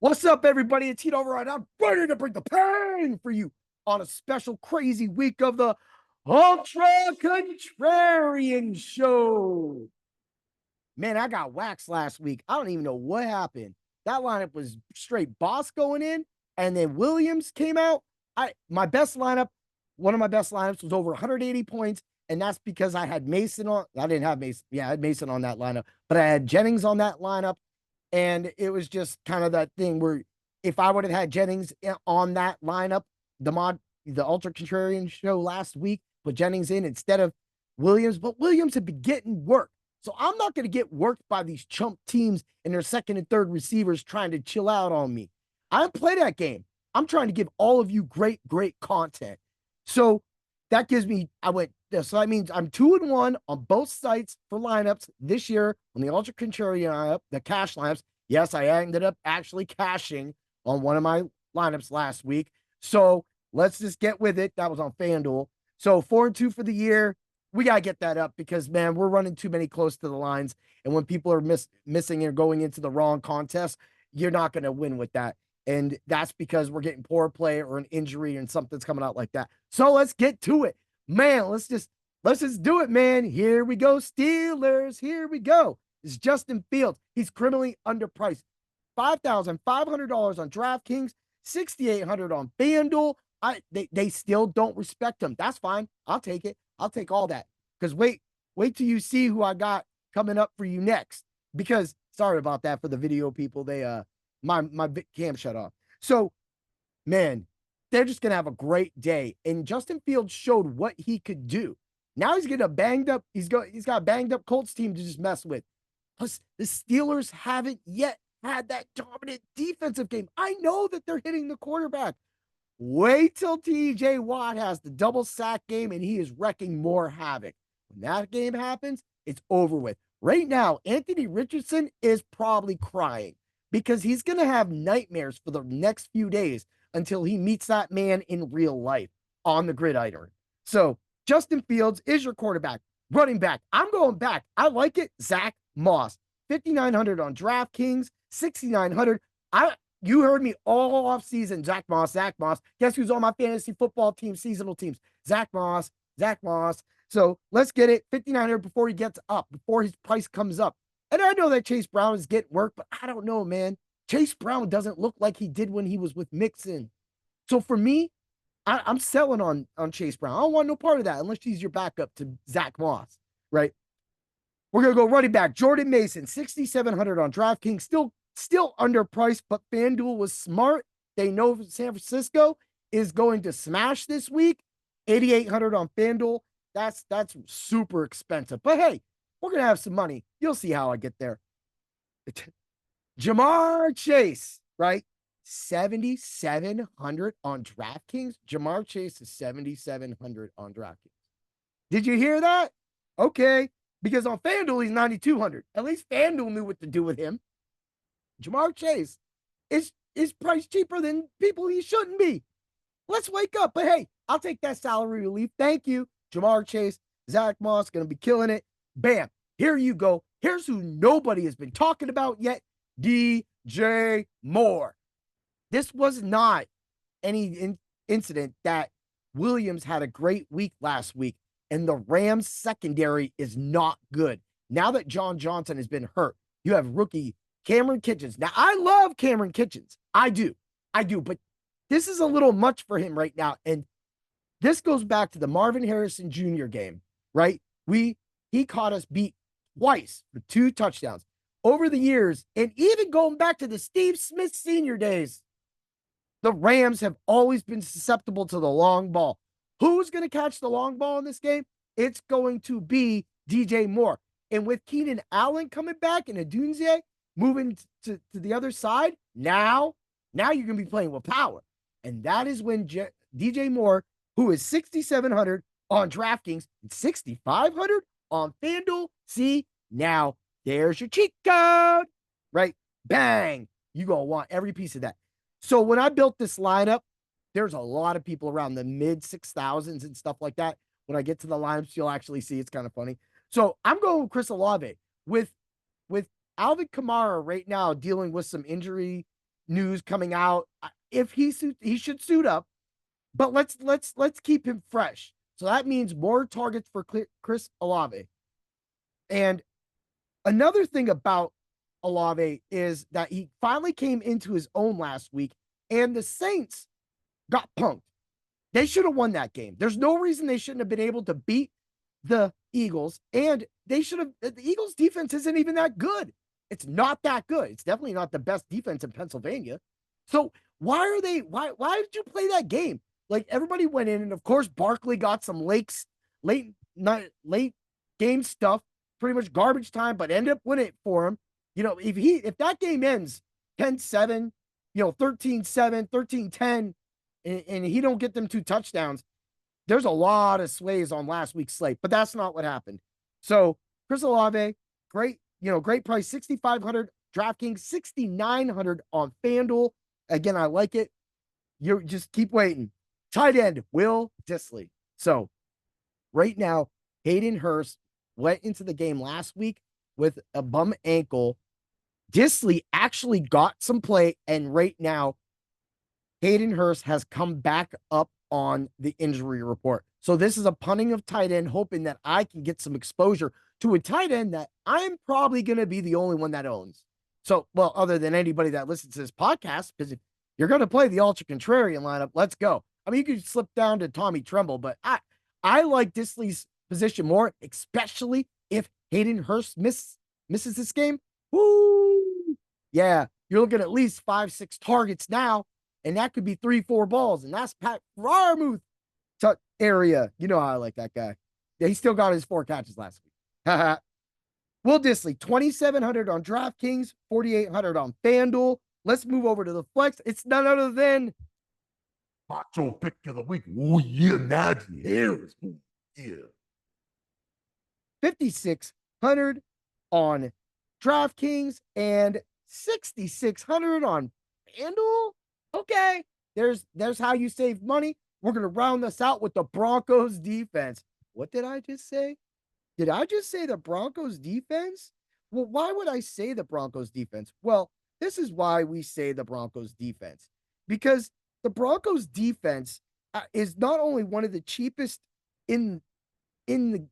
What's up, everybody? It's Heat Override. I'm ready to bring the pain for you on a special crazy week of the Ultra Contrarian Show. Man, I got waxed last week. I don't even know what happened. That lineup was straight boss going in, and then Williams came out. My best lineup, one of my best lineups was over 180 points, and that's because I had Mason on. I didn't have Mason. Yeah, I had Mason on that lineup, but I had Jennings on that lineup. And it was just kind of that thing where if I would have had Jennings on that lineup, the Ultra Contrarian Show last week, put Jennings in instead of Williams, but Williams had been getting work. So I'm not going to get worked by these chump teams and their second and third receivers trying to chill out on me. I don't play that game. I'm trying to give all of you great content. So that gives me, so that means I'm 2-1 on both sites for lineups this year on the Ultra Contrarian lineup, the cash lineups. Yes, I ended up actually cashing on one of my lineups last week. So let's just get with it. That was on FanDuel. So 4-2 for the year. We got to get that up because, man, we're running too many close to the lines. And when people are missing and going into the wrong contest, you're not going to win with that. And that's because we're getting poor play or an injury and something's coming out like that. So let's get to it. Man, let's just do it, man. Here we go, Steelers. Here we go. It's Justin Fields. He's criminally underpriced. $5,500 on DraftKings, $6,800 on FanDuel. They still don't respect him. That's fine. I'll take it. I'll take all that. Because wait till you see who I got coming up for you next. Because sorry about that for the video people. They my cam shut off. So, man, they're just gonna have a great day. And Justin Fields showed what he could do. Now he's getting a banged up. He's got a banged up Colts team to just mess with. Plus, the Steelers haven't yet had that dominant defensive game. I know that they're hitting the quarterback. Wait till TJ Watt has the double sack game and he is wrecking more havoc. When that game happens, it's over with. Right now, Anthony Richardson is probably crying because he's going to have nightmares for the next few days until he meets that man in real life on the gridiron. So, Justin Fields is your quarterback. Running back, I'm going back. I like it. Zach Moss, $5,900 on DraftKings, $6,900. You heard me all off season. Zach Moss. Guess who's on my fantasy football team, seasonal teams? Zach Moss. So let's get it. $5,900 before he gets up, before his price comes up. And I know that Chase Brown is getting work, but I don't know, man. Chase Brown doesn't look like he did when he was with Mixon. So for me, I'm selling on Chase Brown. I don't want no part of that unless he's your backup to Zach Moss, right? We're going to go running back. Jordan Mason, $6,700 on DraftKings. Still underpriced, but FanDuel was smart. They know San Francisco is going to smash this week. $8,800 on FanDuel. That's super expensive. But hey, we're going to have some money. You'll see how I get there. Jamar Chase, right? 7,700 on DraftKings. Jamar Chase is 7,700 on DraftKings. Did you hear that? Okay. Because on FanDuel, he's 9,200. At least FanDuel knew what to do with him. Jamar Chase is priced cheaper than people he shouldn't be. Let's wake up. But hey, I'll take that salary relief. Thank you. Jamar Chase, Zach Moss, going to be killing it. Bam. Here you go. Here's who nobody has been talking about yet. DJ Moore. This was not any incident that Williams had a great week last week, and the Rams secondary is not good. Now that John Johnson has been hurt, you have rookie Cameron Kitchens. Now, I love Cameron Kitchens. I do. But this is a little much for him right now. And this goes back to the Marvin Harrison Jr. game, right? He caught us beat twice for 2 touchdowns. Over the years, and even going back to the Steve Smith Sr. days, the Rams have always been susceptible to the long ball. Who's going to catch the long ball in this game? It's going to be DJ Moore. And with Keenan Allen coming back and Adunze moving to the other side, now you're going to be playing with power. And that is when DJ Moore, who is 6,700 on DraftKings and 6,500 on FanDuel, see, now there's your cheat code, right? Bang. You're going to want every piece of that. So when I built this lineup, there's a lot of people around the mid 6,000s and stuff like that. When I get to the lineups, you'll actually see it's kind of funny. So I'm going with Chris Olave with Alvin Kamara right now dealing with some injury news coming out. If he should suit up, but let's keep him fresh. So that means more targets for Chris Olave. And another thing about Olave is that he finally came into his own last week, and the Saints got punked. They should have won that game. There's no reason they shouldn't have been able to beat the Eagles, and they should have. The Eagles defense isn't even that good. It's not that good. It's definitely not the best defense in Pennsylvania. So why did you play that game? Like, everybody went in, and of course Barkley got some late game stuff, pretty much garbage time, but ended up winning it for him. If that game ends 10-7, 13-7, 13-10, and he don't get them 2 touchdowns, there's a lot of sways on last week's slate, but that's not what happened. So Chris Olave, great price, 6,500 DraftKings, 6,900 on FanDuel. Again, I like it. You just keep waiting. Tight end, Will Dissly. So right now, Hayden Hurst went into the game last week with a bum ankle. Dissly actually got some play, and right now, Hayden Hurst has come back up on the injury report. So this is a punting of tight end, hoping that I can get some exposure to a tight end that I'm probably going to be the only one that owns. So, well, other than anybody that listens to this podcast, because if you're going to play the Ultra Contrarian lineup, let's go. I mean, you could slip down to Tommy Tremble, but I like Dissly's position more, especially if Hayden Hurst misses this game. Woo! Yeah, you're looking at least 5-6 targets now, and that could be 3-4 balls, and that's Pat Fryermuth area. You know how I like that guy. Yeah, he still got his 4 catches last week. Will Dissly, 2,700 on DraftKings, 4,800 on FanDuel. Let's move over to the flex. It's none other than Macho Pick of the Week. Oh, yeah, Najee Harris. Yeah. 5,600 on DraftKings and 6,600 on FanDuel. Okay, there's how you save money. We're going to round this out with the Broncos defense. What did I just say? Did I just say the Broncos defense? Well, why would I say the Broncos defense? Well, this is why we say the Broncos defense. Because the Broncos defense is not only one of the cheapest in the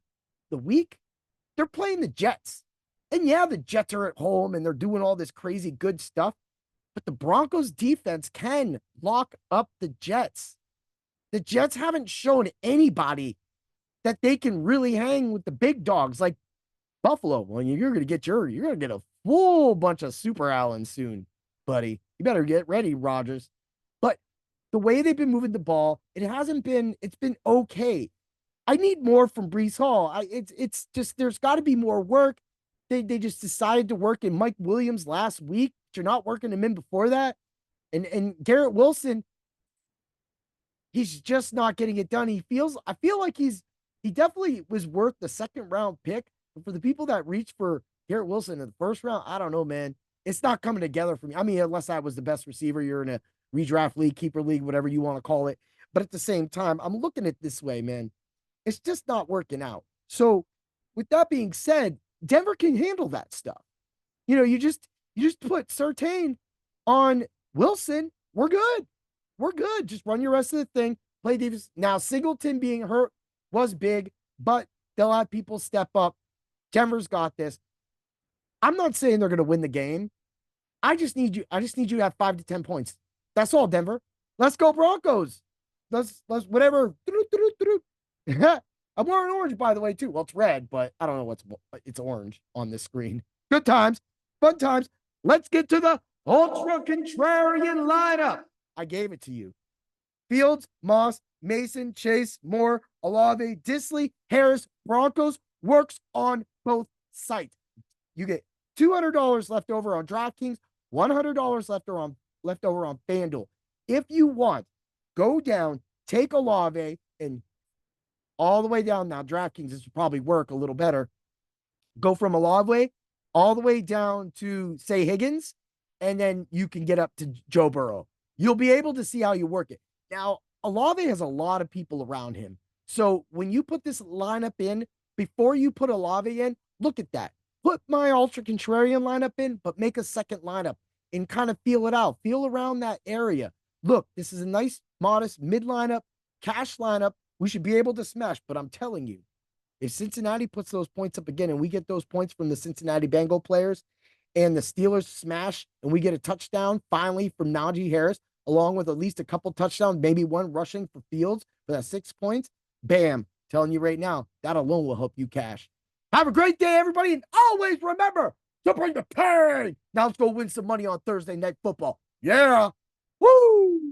week, they're playing the Jets. And yeah, the Jets are at home and they're doing all this crazy good stuff, but the Broncos defense can lock up the Jets. The Jets haven't shown anybody that they can really hang with the big dogs like Buffalo. Well, you're going to get a full bunch of Super Allens soon, buddy. You better get ready, Rodgers. But the way they've been moving the ball, it's been okay. I need more from Breece Hall. It's just, there's got to be more work. They just decided to work in Mike Williams last week, but you're not working him in before that. And Garrett Wilson, he's just not getting it done. I feel like he definitely was worth the 2nd round pick. But for the people that reached for Garrett Wilson in the 1st round, I don't know, man. It's not coming together for me. I mean, unless I was the best receiver, you're in a redraft league, keeper league, whatever you want to call it. But at the same time, I'm looking at it this way, man. It's just not working out. So with that being said, Denver can handle that stuff. You just put Surtain on Wilson. We're good. We're good. Just run your rest of the thing. Play Davis. Now, Singleton being hurt was big, but they'll have people step up. Denver's got this. I'm not saying they're going to win the game. I just need you to have 5 to 10 points. That's all, Denver. Let's go Broncos. Let's whatever. I'm wearing orange, by the way, too. Well, it's red, but I don't know it's orange on this screen. Good times, fun times. Let's get to the Ultra Contrarian lineup. I gave it to you. Fields, Moss, Mason, Chase, Moore, Olave, Dissly, Harris, Broncos works on both sites. You get $200 left over on DraftKings, $100 left over on FanDuel. If you want, go down, take Olave, and all the way down. Now, DraftKings, this would probably work a little better. Go from Olave all the way down to, say, Higgins, and then you can get up to Joe Burrow. You'll be able to see how you work it. Now, Olave has a lot of people around him. So when you put this lineup in, before you put Olave in, look at that. Put my Ultra Contrarian lineup in, but make a second lineup. and kind of feel it out. Feel around that area. Look, this is a nice, modest mid lineup, cash lineup. We should be able to smash, but I'm telling you, if Cincinnati puts those points up again and we get those points from the Cincinnati Bengal players and the Steelers smash and we get a touchdown finally from Najee Harris, along with at least a couple touchdowns, maybe one rushing for Fields for that 6 points, bam, telling you right now, that alone will help you cash. Have a great day, everybody, and always remember to bring the pain. Now let's go win some money on Thursday Night Football. Yeah. Woo!